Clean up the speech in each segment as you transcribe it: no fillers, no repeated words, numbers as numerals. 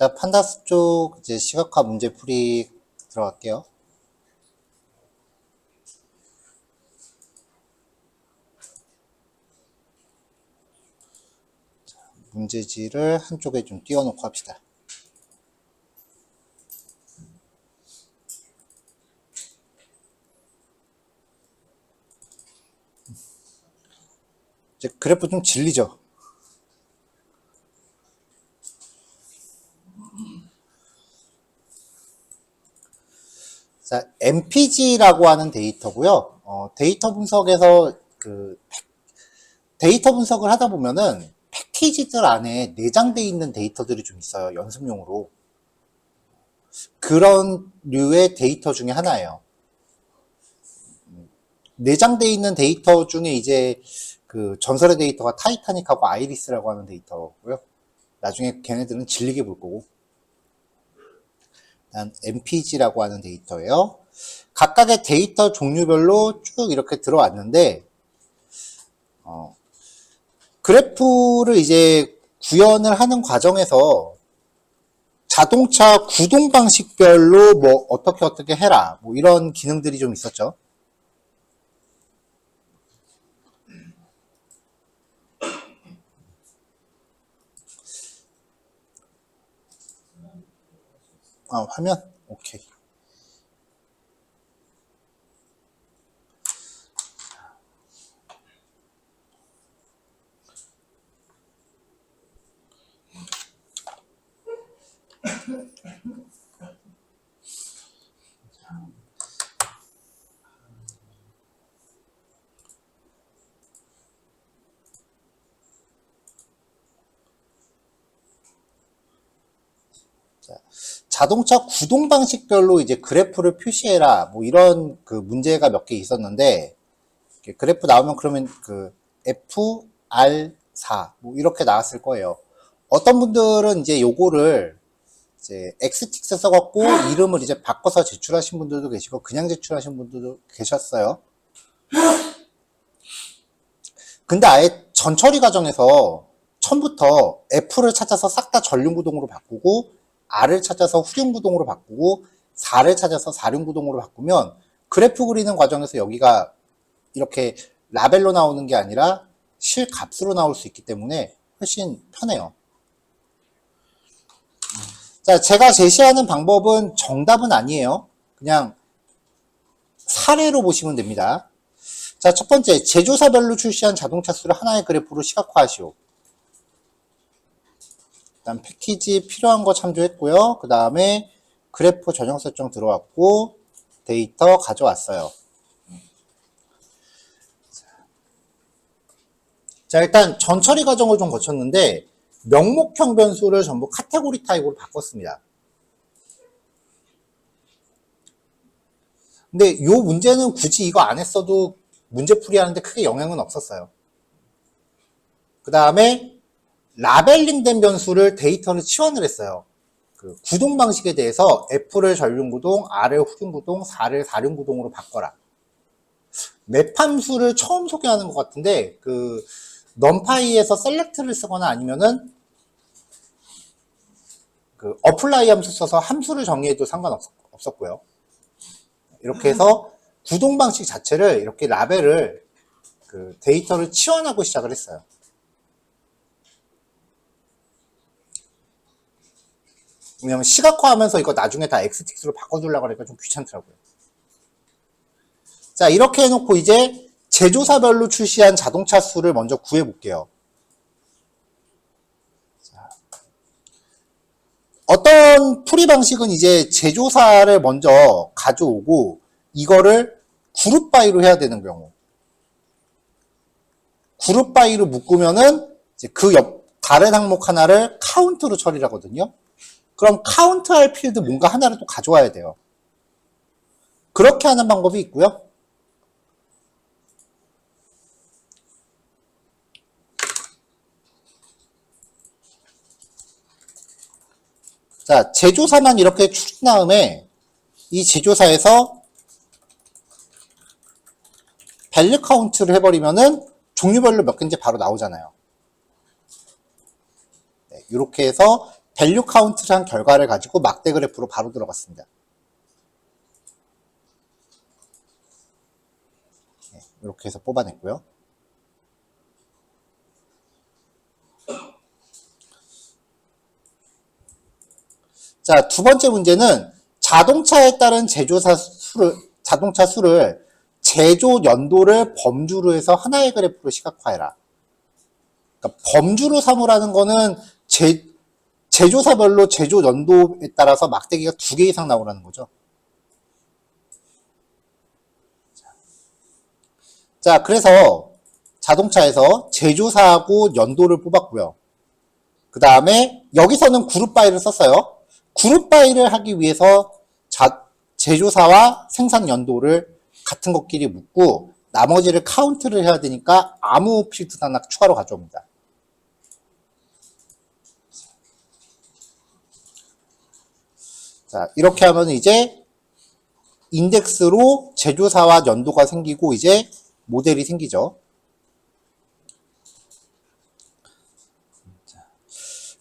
자, 판다스 쪽 이제 시각화 문제풀이 들어갈게요. 자, 문제지를 한쪽에 좀 띄워놓고 합시다. 이제 그래프 좀 질리죠? 자, MPG라고 하는 데이터고요. 데이터 분석에서 데이터 분석을 하다 보면은 패키지들 안에 내장되어 있는 데이터들이 좀 있어요. 연습용으로. 그런 류의 데이터 중에 하나예요. 내장되어 있는 데이터 중에 이제 그 전설의 데이터가 타이타닉하고 아이리스라고 하는 데이터고요. 나중에 걔네들은 질리게 볼 거고. 일단 MPG라고 하는 데이터예요. 각각의 데이터 종류별로 쭉 이렇게 들어왔는데 그래프를 이제 구현을 하는 과정에서 자동차 구동 방식별로 뭐 어떻게 해라 뭐 이런 기능들이 좀 있었죠. 화면 오케이. 자동차 구동 방식별로 이제 그래프를 표시해라 뭐 이런 그 문제가 몇 개 있었는데 그래프 나오면 그러면 그 FR4 뭐 이렇게 나왔을 거예요. 어떤 분들은 이제 요거를 이제 엑스틱스 써갖고 이름을 이제 바꿔서 제출하신 분들도 계시고 그냥 제출하신 분들도 계셨어요. 근데 아예 전처리 과정에서 처음부터 F를 찾아서 싹 다 전륜구동으로 바꾸고 R을 찾아서 후륜구동으로 바꾸고 4를 찾아서 4륜구동으로 바꾸면 그래프 그리는 과정에서 여기가 이렇게 라벨로 나오는 게 아니라 실값으로 나올 수 있기 때문에 훨씬 편해요. 자, 제가 제시하는 방법은 정답은 아니에요. 그냥 사례로 보시면 됩니다. 자, 첫 번째, 제조사별로 출시한 자동차 수를 하나의 그래프로 시각화하시오. 일단 패키지 필요한 거 참조했고요. 그 다음에 그래프 전형 설정 들어왔고 데이터 가져왔어요. 자, 일단 전처리 과정을 좀 거쳤는데 명목형 변수를 전부 카테고리 타입으로 바꿨습니다. 근데 이 문제는 굳이 이거 안 했어도 문제풀이 하는데 크게 영향은 없었어요. 그 다음에 라벨링된 변수를 데이터를 치환을 했어요. 그 구동 방식에 대해서 F를 전륜구동, R을 후륜구동, 4를 4륜구동으로 바꿔라. 맵 함수를 처음 소개하는 것 같은데 그 numpy에서 select를 쓰거나 아니면은 그 apply 함수 써서 함수를 정의해도 상관없었고요. 이렇게 해서 구동 방식 자체를 이렇게 라벨을 그 데이터를 치환하고 시작을 했어요. 왜냐면 시각화하면서 이거 나중에 다 엑스틱스로 바꿔주려고 하니까 좀 귀찮더라고요. 자, 이렇게 해놓고 이제 제조사별로 출시한 자동차 수를 먼저 구해볼게요. 자, 어떤 풀이 방식은 이제 제조사를 먼저 가져오고 이거를 그룹 바이로 해야 되는 경우. 그룹 바이로 묶으면은 이제 그 옆 다른 항목 하나를 카운트로 처리를 하거든요. 그럼 카운트할 필드 뭔가 하나를 또 가져와야 돼요. 그렇게 하는 방법이 있고요. 자, 제조사만 이렇게 추린 다음에 이 제조사에서 밸류 카운트를 해버리면은 종류별로 몇 개인지 바로 나오잖아요. 네, 이렇게 해서 밸류 카운트를 한 결과를 가지고 막대 그래프로 바로 들어갔습니다. 네, 이렇게 해서 뽑아냈고요. 자, 두 번째 문제는 자동차에 따른 자동차 수를 제조 연도를 범주로 해서 하나의 그래프로 시각화해라. 그러니까 범주로 삼으라는 거는 제조사별로 제조 연도에 따라서 막대기가 2개 이상 나오라는 거죠. 자, 그래서 자동차에서 제조사하고 연도를 뽑았고요. 그 다음에 여기서는 그룹 바이를 썼어요. 그룹 바이를 하기 위해서 제조사와 생산 연도를 같은 것끼리 묶고 나머지를 카운트를 해야 되니까 아무 필드도 하나 추가로 가져옵니다. 자, 이렇게 하면 이제 인덱스로 제조사와 연도가 생기고 이제 모델이 생기죠.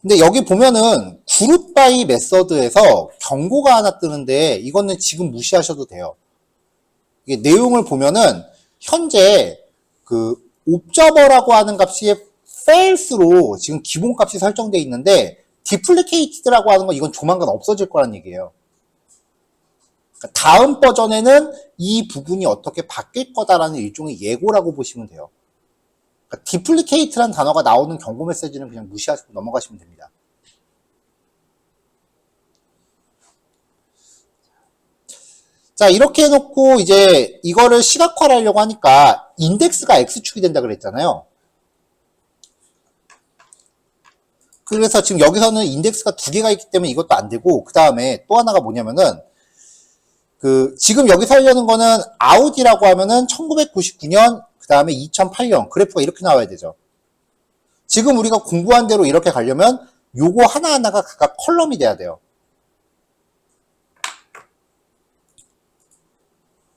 근데 여기 보면은 그룹 바이 메서드에서 경고가 하나 뜨는데 이거는 지금 무시하셔도 돼요. 이게 내용을 보면은 현재 그 옵저버라고 하는 값이 fails로 지금 기본값이 설정되어 있는데 duplicated라고 하는 건 이건 조만간 없어질 거란 얘기예요. 그러니까 다음 버전에는 이 부분이 어떻게 바뀔 거다라는 일종의 예고라고 보시면 돼요. 그러니까 duplicate라는 단어가 나오는 경고 메시지는 그냥 무시하시고 넘어가시면 됩니다. 자, 이렇게 해놓고 이제 이거를 시각화를 하려고 하니까 인덱스가 X축이 된다 그랬잖아요. 그래서 지금 여기서는 인덱스가 2개가 있기 때문에 이것도 안 되고, 그 다음에 또 하나가 뭐냐면은 지금 여기서 하려는 거는 아우디라고 하면은 1999년, 그 다음에 2008년 그래프가 이렇게 나와야 되죠. 지금 우리가 공부한 대로 이렇게 가려면 요거 하나하나가 각각 컬럼이 돼야 돼요.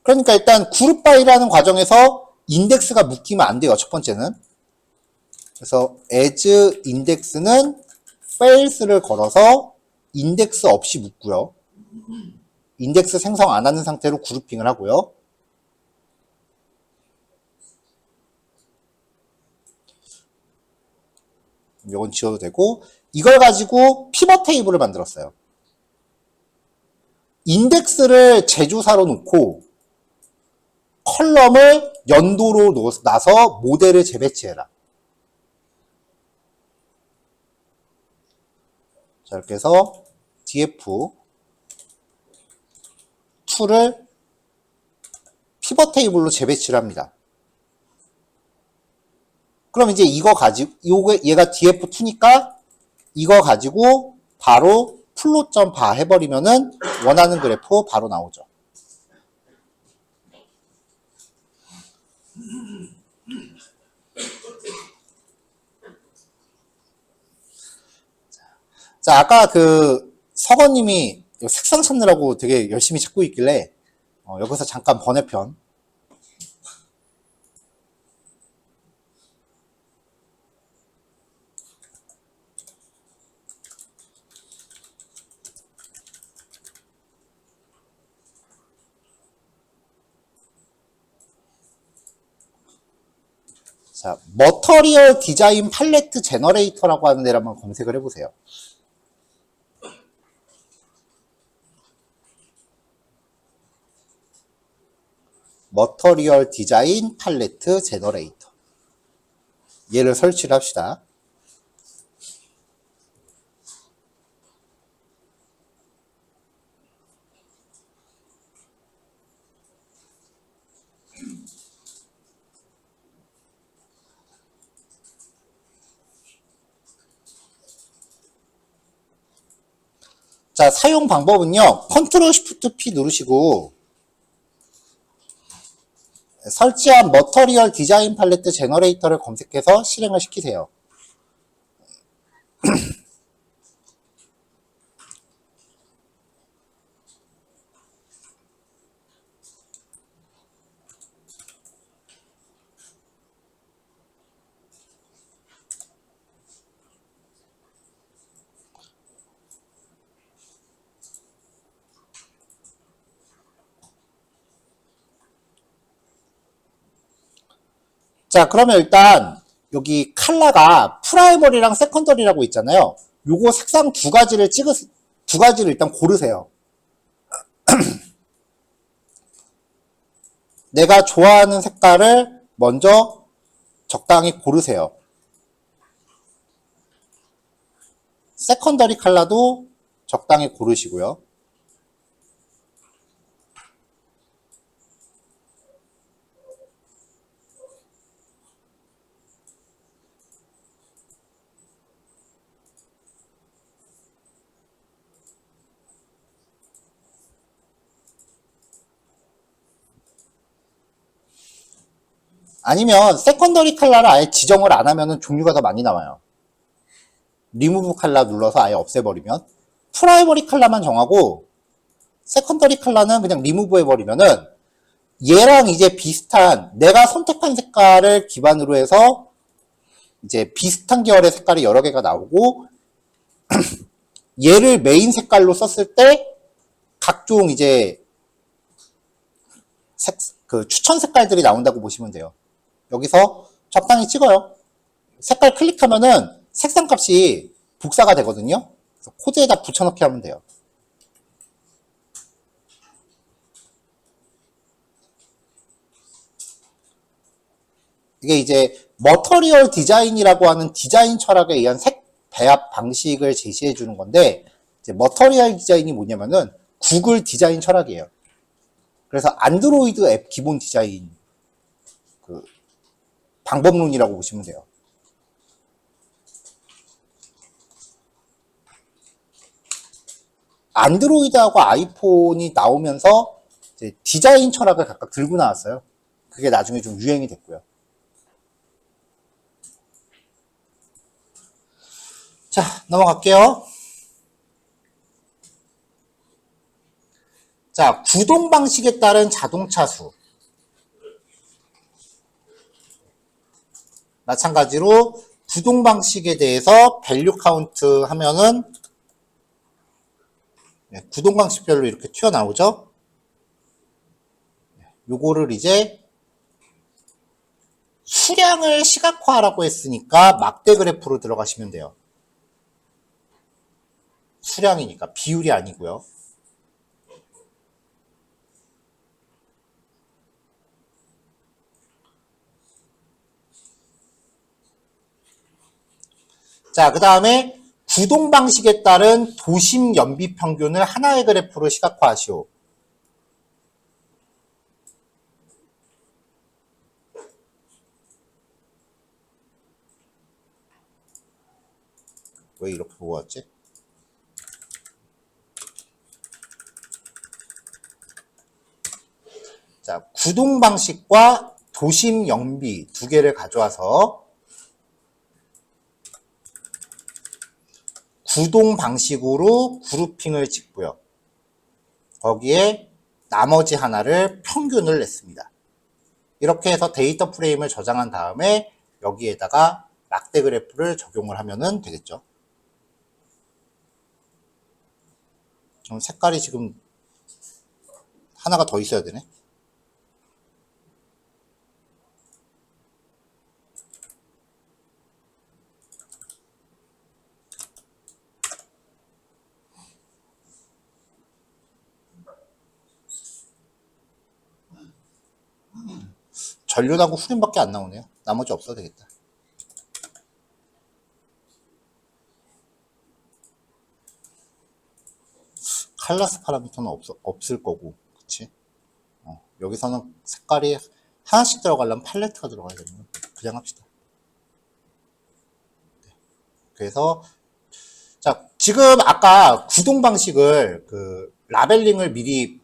그러니까 일단 그룹 바이라는 과정에서 인덱스가 묶이면 안 돼요. 첫 번째는. 그래서 as index는 fails를 걸어서 인덱스 없이 묶고요. 인덱스 생성 안 하는 상태로 그룹핑을 하고요. 이건 지워도 되고, 이걸 가지고 피벗 테이블을 만들었어요. 인덱스를 제조사로 놓고 컬럼을 연도로 놔서 모델을 재배치해라. 자, 이렇게 해서 df2를 피벗 테이블로 재배치를 합니다. 그럼 이제 이거 가지고, 얘가 df2니까 이거 가지고 바로 플롯.바 해버리면은 원하는 그래프 바로 나오죠. 자, 아까 서건님이 색상 찾느라고 되게 열심히 찾고 있길래 여기서 잠깐 번외편. 자, 머터리얼 디자인 팔레트 제너레이터라고 하는 데를 한번 검색을 해보세요. 머터리얼 디자인 팔레트 제너레이터. 얘를 설치를 합시다. 자, 사용 방법은요. 컨트롤 쉬프트 P 누르시고 설치한 머터리얼 디자인 팔레트 제너레이터를 검색해서 실행을 시키세요. 자, 그러면 일단 여기 컬러가 프라이머리랑 세컨더리라고 있잖아요. 요거 색상 두 가지를 일단 고르세요. 내가 좋아하는 색깔을 먼저 적당히 고르세요. 세컨더리 컬러도 적당히 고르시고요. 아니면 세컨더리 컬러를 아예 지정을 안 하면 종류가 더 많이 나와요. 리무브 컬러 눌러서 아예 없애버리면 프라이머리 컬러만 정하고 세컨더리 컬러는 그냥 리무브 해버리면은 얘랑 이제 비슷한 내가 선택한 색깔을 기반으로 해서 이제 비슷한 계열의 색깔이 여러 개가 나오고 얘를 메인 색깔로 썼을 때 각종 이제 추천 색깔들이 나온다고 보시면 돼요. 여기서 적당히 찍어요. 색깔 클릭하면은 색상 값이 복사가 되거든요. 그래서 코드에다 붙여넣기 하면 돼요. 이게 이제 머터리얼 디자인이라고 하는 디자인 철학에 의한 색 배합 방식을 제시해 주는 건데, 이제 머터리얼 디자인이 뭐냐면은 구글 디자인 철학이에요. 그래서 안드로이드 앱 기본 디자인 방법론이라고 보시면 돼요. 안드로이드하고 아이폰이 나오면서 이제 디자인 철학을 각각 들고 나왔어요. 그게 나중에 좀 유행이 됐고요. 자, 넘어갈게요. 자, 구동 방식에 따른 자동차 수. 마찬가지로 구동 방식에 대해서 밸류 카운트 하면은 구동 방식별로 이렇게 튀어나오죠. 요거를 이제 수량을 시각화하라고 했으니까 막대 그래프로 들어가시면 돼요. 수량이니까 비율이 아니고요. 자, 그 다음에 구동 방식에 따른 도심 연비 평균을 하나의 그래프로 시각화하시오. 왜 이렇게 보고 왔지? 자, 구동 방식과 도심 연비 두 개를 가져와서 구동 방식으로 그룹핑을 짓고요. 거기에 나머지 하나를 평균을 냈습니다. 이렇게 해서 데이터 프레임을 저장한 다음에 여기에다가 막대 그래프를 적용을 하면 되겠죠. 색깔이 지금 하나가 더 있어야 되네. 전륜하고 후륜밖에 안 나오네요. 나머지 없어도 되겠다. 칼라스 파라미터는 없을 거고, 그치? 여기서는 색깔이 하나씩 들어가려면 팔레트가 들어가야 되는 그냥 합시다. 네. 그래서 자, 지금 아까 구동 방식을 라벨링을 미리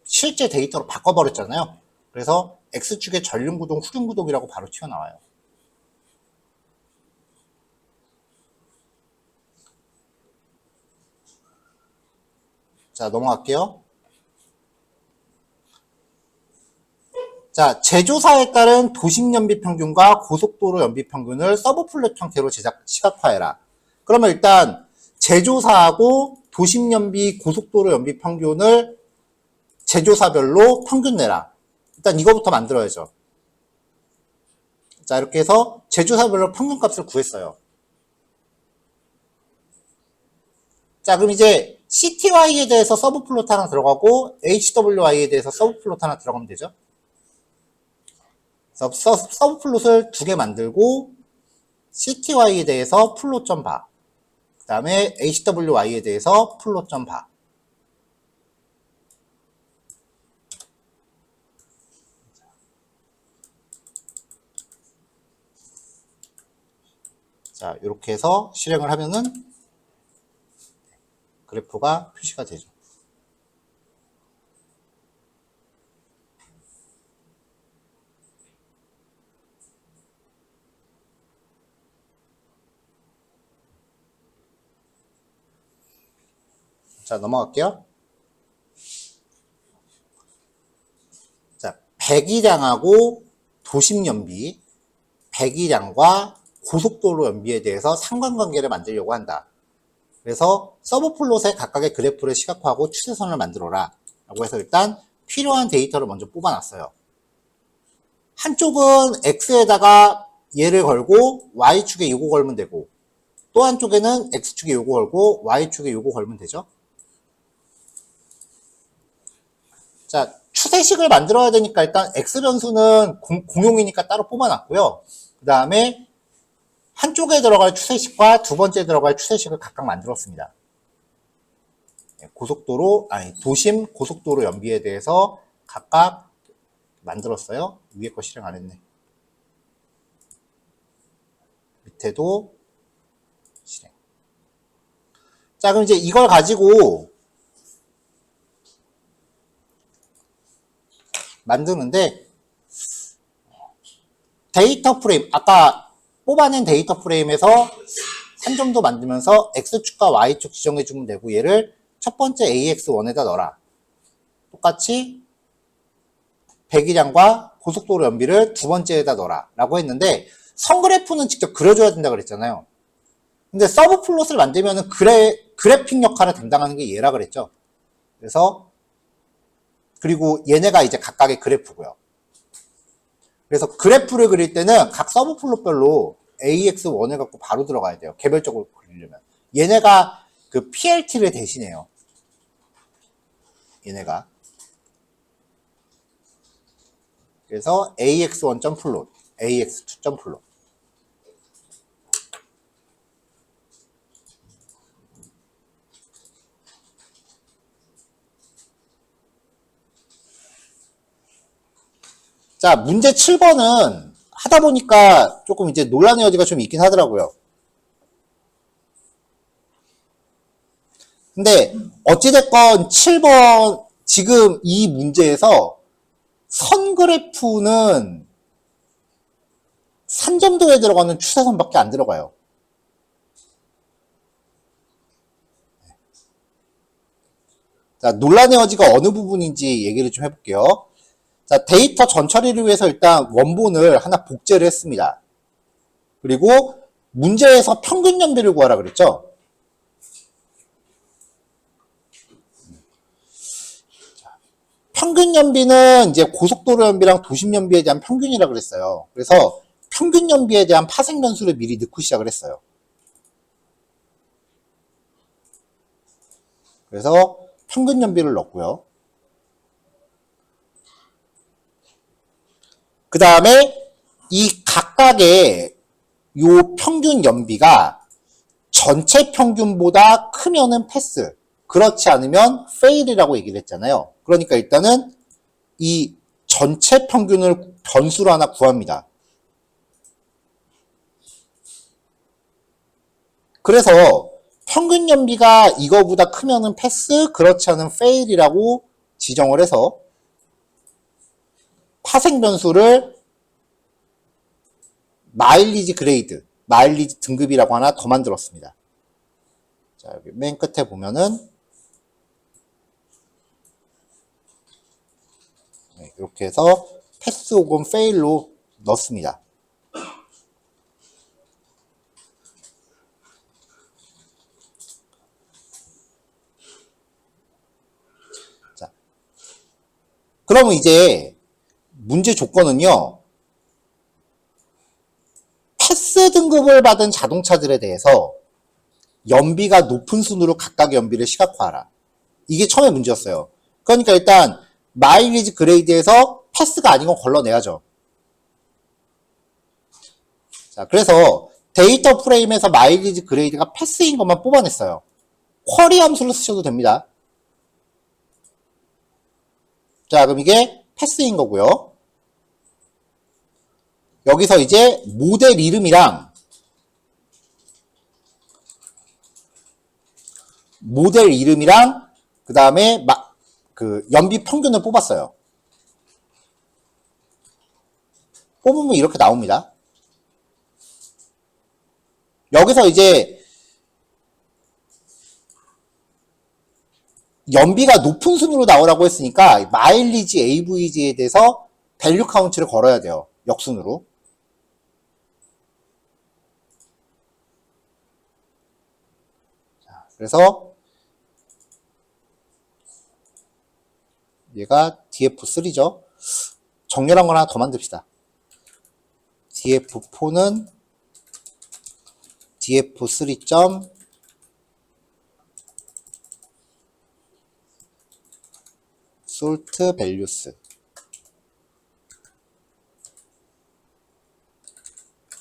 실제 데이터로 바꿔버렸잖아요. 그래서 X축에 전륜구동, 후륜구동이라고 바로 튀어나와요. 자, 넘어갈게요. 자, 제조사에 따른 도심 연비 평균과 고속도로 연비 평균을 서브 플랫 형태로 시각화해라. 그러면 일단 제조사하고 도심 연비, 고속도로 연비 평균을 제조사별로 평균 내라. 일단 이거부터 만들어야죠. 자, 이렇게 해서 제조사별로 평균값을 구했어요. 자, 그럼 이제 CTY에 대해서 서브 플롯 하나 들어가고 HWY에 대해서 서브 플롯 하나 들어가면 되죠. 서브 플롯을 2개 만들고 CTY에 대해서 플롯 좀 봐. 그 다음에 HWY에 대해서 플롯 좀 봐. 자, 이렇게 해서 실행을 하면은 그래프가 표시가 되죠. 자, 넘어갈게요. 자, 배기량하고 도심연비, 배기량과 고속도로 연비에 대해서 상관관계를 만들려고 한다. 그래서 서브 플롯에 각각의 그래프를 시각화하고 추세선을 만들어라 라고 해서 일단 필요한 데이터를 먼저 뽑아놨어요. 한쪽은 X에다가 얘를 걸고 Y축에 요거 걸면 되고, 또 한쪽에는 X축에 요거 걸고 Y축에 요거 걸면 되죠. 자, 추세식을 만들어야 되니까 일단 X변수는 공용이니까 따로 뽑아놨고요. 그 다음에 한쪽에 들어갈 추세식과 두 번째 들어갈 추세식을 각각 만들었습니다. 도심 고속도로 연비에 대해서 각각 만들었어요. 위에 거 실행 안 했네. 밑에도 실행. 자, 그럼 이제 이걸 가지고 만드는데, 데이터 프레임, 아까 뽑아낸 데이터 프레임에서 3점도 만들면서 X축과 Y축 지정해주면 되고, 얘를 첫 번째 AX1에다 넣어라. 똑같이 배기량과 고속도로 연비를 두 번째에다 넣어라 라고 했는데, 선그래프는 직접 그려줘야 된다 그랬잖아요. 근데 서브 플롯을 만들면은 그래픽 역할을 담당하는 게 얘라 그랬죠. 그래서 그리고 얘네가 이제 각각의 그래프고요. 그래서 그래프를 그릴 때는 각 서브 플롯별로 AX1을 갖고 바로 들어가야 돼요. 개별적으로 그리려면. 얘네가 그 PLT를 대신해요. 얘네가. 그래서 AX1.플롯, AX2.플롯. 자, 문제 7번은 하다 보니까 조금 이제 논란의 여지가 좀 있긴 하더라고요. 근데 어찌됐건 7번 지금 이 문제에서 선 그래프는 산점도에 들어가는 추세선밖에 안 들어가요. 자, 논란의 여지가 어느 부분인지 얘기를 좀 해볼게요. 자, 데이터 전처리를 위해서 일단 원본을 하나 복제를 했습니다. 그리고 문제에서 평균 연비를 구하라 그랬죠? 평균 연비는 이제 고속도로 연비랑 도심 연비에 대한 평균이라 그랬어요. 그래서 평균 연비에 대한 파생 변수를 미리 넣고 시작을 했어요. 그래서 평균 연비를 넣고요. 그 다음에 이 각각의 요 평균 연비가 전체 평균보다 크면은 패스, 그렇지 않으면 fail이라고 얘기를 했잖아요. 그러니까 일단은 이 전체 평균을 변수로 하나 구합니다. 그래서 평균 연비가 이거보다 크면은 패스, 그렇지 않은 fail이라고 지정을 해서 파생 변수를 마일리지 그레이드, 마일리지 등급이라고 하나 더 만들었습니다. 자, 여기 맨 끝에 보면은 이렇게 해서 패스 혹은 페일로 넣습니다. 자, 그러면 이제 문제 조건은요. 패스 등급을 받은 자동차들에 대해서 연비가 높은 순으로 각각의 연비를 시각화하라. 이게 처음에 문제였어요. 그러니까 일단 마일리지 그레이드에서 패스가 아닌 건 걸러내야죠. 자, 그래서 데이터 프레임에서 마일리지 그레이드가 패스인 것만 뽑아냈어요. 쿼리 함수를 쓰셔도 됩니다. 자, 그럼 이게 패스인 거고요. 여기서 이제 모델 이름이랑 그 다음에 그 연비 평균을 뽑았어요. 뽑으면 이렇게 나옵니다. 여기서 이제 연비가 높은 순으로 나오라고 했으니까 마일리지 AVG에 대해서 밸류 카운트를 걸어야 돼요. 역순으로. 자, 그래서 얘가 DF3죠. 정렬한 걸 하나 더 만듭시다. DF4는 DF3. salt values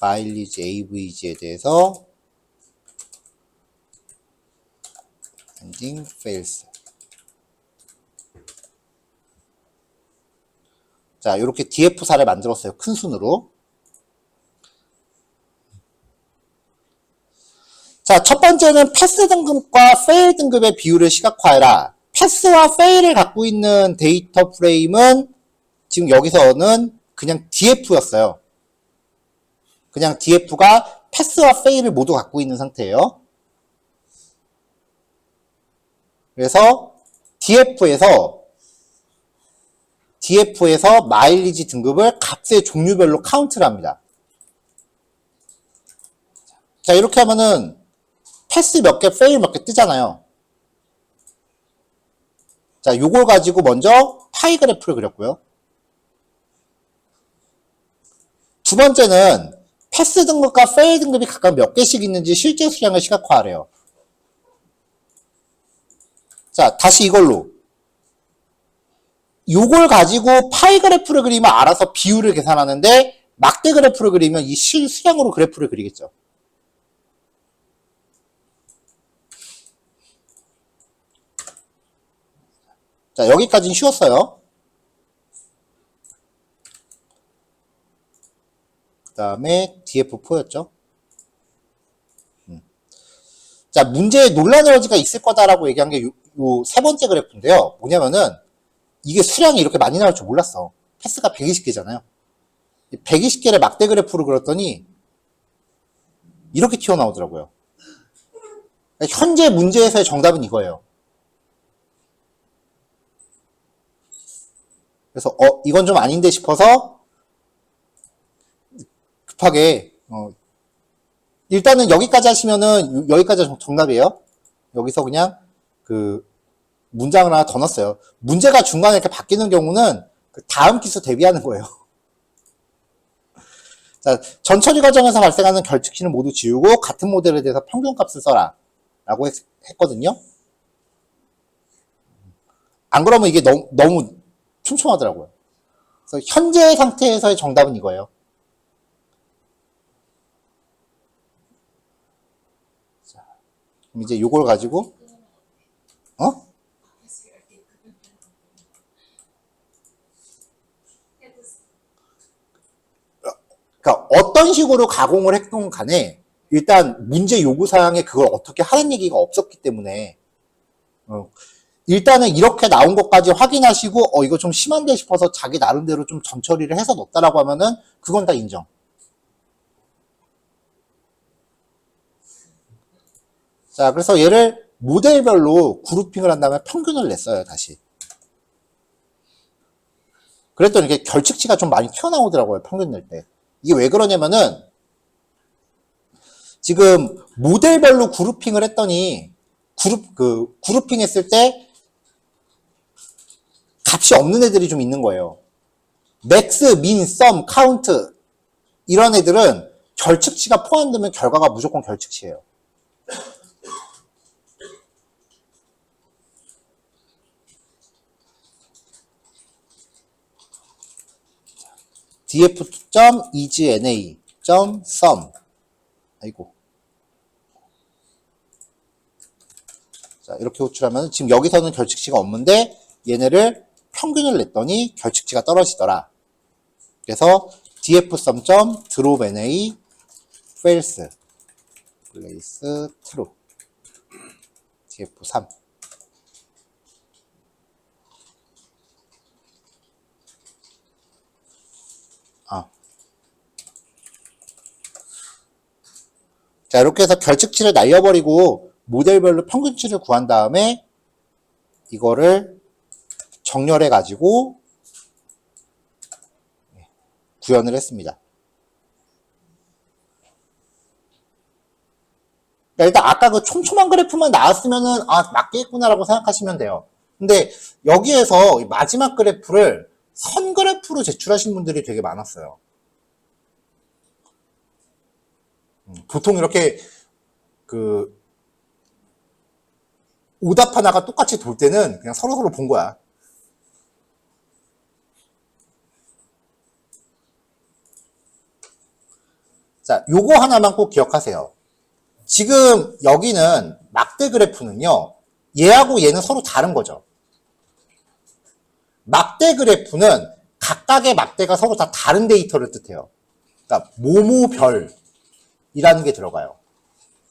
마일리지 AVG에 대해서 ending fails. 자, 이렇게 DF4를 만들었어요. 큰 순으로. 자, 첫 번째는 패스 등급과 페일 등급의 비율을 시각화해라. 패스와 페일을 갖고 있는 데이터 프레임은 지금 여기서는 그냥 DF였어요. 그냥 DF가 패스와 페일을 모두 갖고 있는 상태예요. 그래서 DF에서 마일리지 등급을 값의 종류별로 카운트를 합니다. 자, 이렇게 하면은 패스 몇 개, 페일 몇 개 뜨잖아요. 자, 요걸 가지고 먼저 파이 그래프를 그렸고요. 두 번째는 패스 등급과 페일 등급이 각각 몇 개씩 있는지 실제 수량을 시각화하래요. 자, 다시 이걸로. 요걸 가지고 파이 그래프를 그리면 알아서 비율을 계산하는데 막대 그래프를 그리면 이 실수량으로 그래프를 그리겠죠. 자, 여기까지는 쉬웠어요. 그 다음에 DF4였죠. 자, 문제에 논란의 여지가 있을 거다라고 얘기한 게 요 세 번째 그래프인데요. 뭐냐면은 이게 수량이 이렇게 많이 나올 줄 몰랐어. 패스가 120개잖아요. 120개를 막대 그래프로 그렸더니 이렇게 튀어나오더라고요. 현재 문제에서의 정답은 이거예요. 그래서 이건 좀 아닌데 싶어서 급하게 일단은 여기까지 하시면은 여기까지 정답이에요. 여기서 그냥 그 문장을 하나 더 넣었어요. 문제가 중간에 이렇게 바뀌는 경우는 그 다음 기수 대비하는 거예요. 자, 전 처리 과정에서 발생하는 결측치는 모두 지우고 같은 모델에 대해서 평균값을 써라 라고 했거든요. 안 그러면 이게 너무 촘촘하더라고요. 그래서 현재 상태에서의 정답은 이거예요. 자, 그럼 이제 요걸 가지고 그러니까 어떤 식으로 가공을 했건 간에 일단 문제 요구사항에 그걸 어떻게 하는 얘기가 없었기 때문에 일단은 이렇게 나온 것까지 확인하시고 이거 좀 심한데 싶어서 자기 나름대로 좀 전처리를 해서 넣었다라고 하면은 그건 다 인정. 자, 그래서 얘를 모델별로 그룹핑을 한 다음에 평균을 냈어요, 다시. 그랬더니 이게 결측치가 좀 많이 튀어나오더라고요, 평균 낼 때. 이게 왜 그러냐면은 지금 모델별로 그룹핑을 했더니 그룹핑 했을 때 값이 없는 애들이 좀 있는 거예요. 맥스, 민, 썸, 카운트 이런 애들은 결측치가 포함되면 결과가 무조건 결측치예요. df.isNA.sum. 아이고. 자, 이렇게 호출하면 지금 여기서는 결측치가 없는데 얘네를 평균을 냈더니 결측치가 떨어지더라. 그래서 dfsum.dropNA fails place true df3. 자, 이렇게 해서 결측치를 날려버리고 모델별로 평균치를 구한 다음에 이거를 정렬해 가지고 구현을 했습니다. 일단 아까 그 촘촘한 그래프만 나왔으면은 맞겠구나라고 생각하시면 돼요. 근데 여기에서 마지막 그래프를 선 그래프로 제출하신 분들이 되게 많았어요. 보통 이렇게 그 오답 하나가 똑같이 돌 때는 그냥 서로서로 본 거야. 자, 요거 하나만 꼭 기억하세요. 지금 여기는 막대 그래프는요, 얘하고 얘는 서로 다른 거죠. 막대 그래프는 각각의 막대가 서로 다 다른 데이터를 뜻해요. 그러니까 모모별이라는 게 들어가요.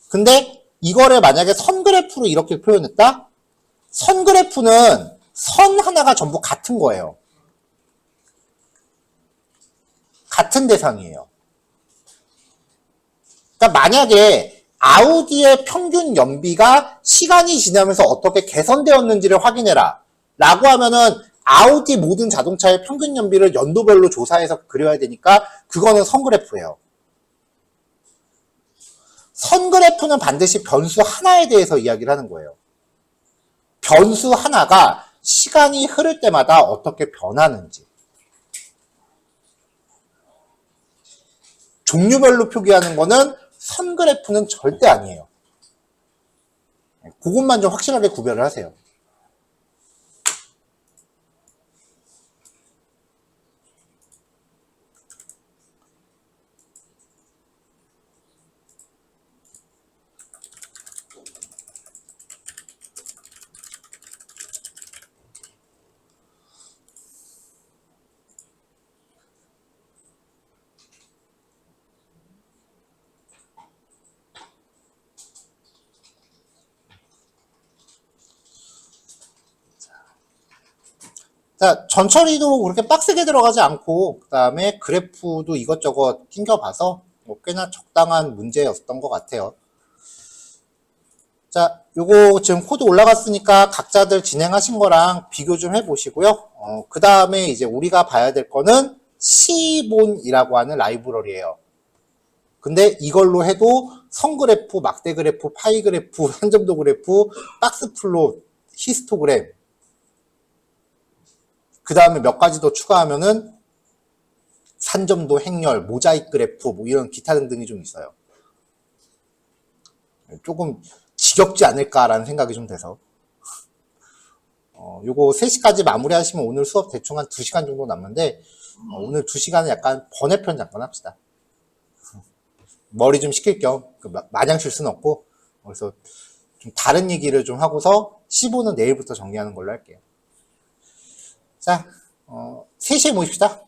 근데 이거를 만약에 선 그래프로 이렇게 표현했다? 선 그래프는 선 하나가 전부 같은 거예요. 같은 대상이에요. 그러니까 만약에 아우디의 평균 연비가 시간이 지나면서 어떻게 개선되었는지를 확인해라 라고 하면은 아우디 모든 자동차의 평균 연비를 연도별로 조사해서 그려야 되니까 그거는 선 그래프예요. 선 그래프는 반드시 변수 하나에 대해서 이야기를 하는 거예요. 변수 하나가 시간이 흐를 때마다 어떻게 변하는지. 종류별로 표기하는 거는 선 그래프는 절대 아니에요. 그것만 좀 확실하게 구별을 하세요. 자, 전처리도 그렇게 빡세게 들어가지 않고 그 다음에 그래프도 이것저것 낑겨봐서 뭐 꽤나 적당한 문제였던 것 같아요. 자, 요거 지금 코드 올라갔으니까 각자들 진행하신 거랑 비교 좀 해보시고요. 그 다음에 이제 우리가 봐야 될 거는 C본이라고 하는 라이브러리예요. 근데 이걸로 해도 선 그래프, 막대 그래프, 파이 그래프, 한점도 그래프, 박스 플롯, 히스토그램, 그 다음에 몇 가지 더 추가하면은 산점도, 행렬, 모자이크 그래프, 뭐 이런 기타 등등이 좀 있어요. 조금 지겹지 않을까라는 생각이 좀 돼서. 요거 3시까지 마무리 하시면 오늘 수업 대충 한 2시간 정도 남는데, 오늘 2시간은 약간 번외편 잠깐 합시다. 머리 좀 식힐 겸, 마냥 쉴 수는 없고, 그래서 좀 다른 얘기를 좀 하고서 15는 내일부터 정리하는 걸로 할게요. 자, 3시에 모입시다.